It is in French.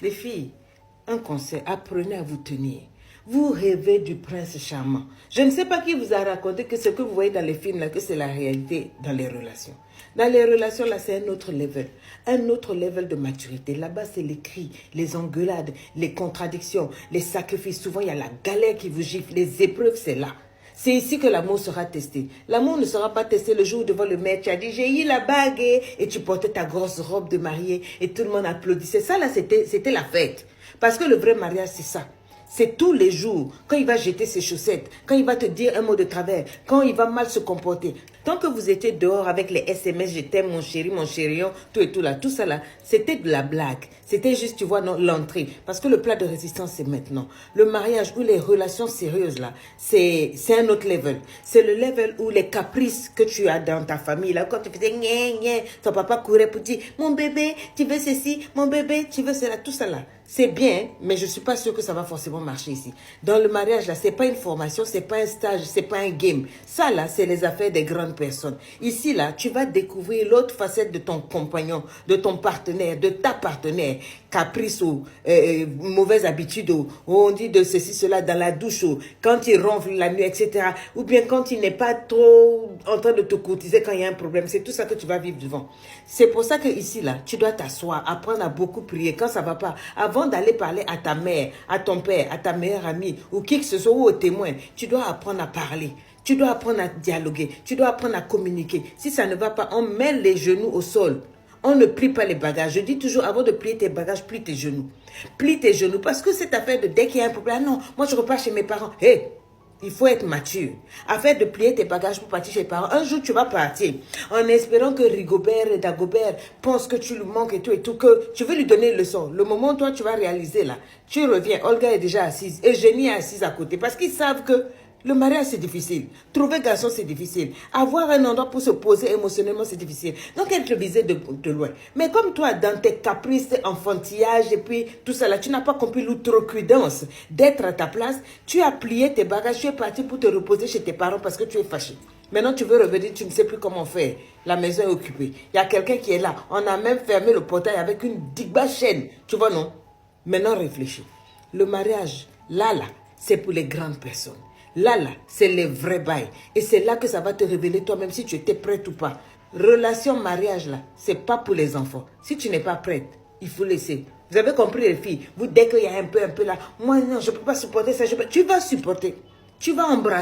Les filles, un conseil, apprenez à vous tenir. Vous rêvez du prince charmant. Je ne sais pas qui vous a raconté que ce que vous voyez dans les films, là, que c'est la réalité dans les relations. Dans les relations, là, c'est un autre level de maturité. Là-bas, c'est les cris, les engueulades, les contradictions, les sacrifices. Souvent, il y a la galère qui vous gifle. Les épreuves, c'est là. C'est ici que l'amour sera testé. L'amour ne sera pas testé le jour devant le maître. Tu as dit, j'ai eu la bague et tu portais ta grosse robe de mariée et tout le monde applaudissait. Ça, là, c'était la fête. Parce que le vrai mariage, c'est ça. C'est tous les jours, quand il va jeter ses chaussettes, quand il va te dire un mot de travers, quand il va mal se comporter. Tant que vous étiez dehors avec les SMS, je t'aime mon chéri, mon chérion, tout et tout là, tout ça là, c'était de la blague. C'était juste, tu vois, l'entrée. Parce que le plat de résistance, c'est maintenant. Le mariage ou les relations sérieuses là, c'est un autre level. C'est le level où les caprices que tu as dans ta famille là, quand tu faisais gné, ton papa courait pour dire, mon bébé, tu veux ceci, mon bébé, tu veux cela, tout ça là. C'est bien, mais je ne suis pas sûre que ça va forcément marcher ici. Dans le mariage, là, ce n'est pas une formation, ce n'est pas un stage, ce n'est pas un game. Ça, là, c'est les affaires des grandes personnes. Ici, là, tu vas découvrir l'autre facette de ton compagnon, de ton partenaire, de ta partenaire. Caprice ou mauvaise habitude, ou on dit de ceci, cela dans la douche, ou quand il ronfle la nuit, etc. Ou bien quand il n'est pas trop en train de te courtiser quand il y a un problème. C'est tout ça que tu vas vivre devant. C'est pour ça que ici, là, tu dois t'asseoir, apprendre à beaucoup prier. Quand ça ne va pas, avant d'aller parler à ta mère, à ton père, à ta meilleure amie, ou qui que ce soit, ou au témoin, tu dois apprendre à parler. Tu dois apprendre à dialoguer. Tu dois apprendre à communiquer. Si ça ne va pas, on met les genoux au sol. On ne plie pas les bagages. Je dis toujours, avant de plier tes bagages, plie tes genoux. Plie tes genoux. Parce que cette affaire de dès qu'il y a un problème, ah non, moi je repars chez mes parents. Hé, il faut être mature. Affaire de plier tes bagages pour partir chez tes parents. Un jour, tu vas partir en espérant que Rigobert et Dagobert pensent que tu lui manques et tout, que tu veux lui donner une leçon. Le moment où toi, tu vas réaliser là, tu reviens, Olga est déjà assise, Eugénie est assise à côté. Parce qu'ils savent que le mariage, c'est difficile. Trouver garçon, c'est difficile. Avoir un endroit pour se poser émotionnellement, c'est difficile. Donc, elle te visait de loin. Mais comme toi, dans tes caprices, enfantillages et puis tout ça là, tu n'as pas compris l'outrecuidance d'être à ta place. Tu as plié tes bagages, tu es parti pour te reposer chez tes parents parce que tu es fâché. Maintenant, tu veux revenir, tu ne sais plus comment faire. La maison est occupée. Il y a quelqu'un qui est là. On a même fermé le portail avec une digba chaîne. Tu vois, non? Maintenant, réfléchis. Le mariage, là, c'est pour les grandes personnes. Là, c'est les vrais bails. Et c'est là que ça va te révéler toi-même si tu étais prête ou pas. Relation mariage, là, c'est pas pour les enfants. Si tu n'es pas prête, il faut laisser. Vous avez compris les filles? Vous, dès qu'il y a un peu là, moi non, je ne peux pas supporter ça. Tu vas supporter. Tu vas embrasser.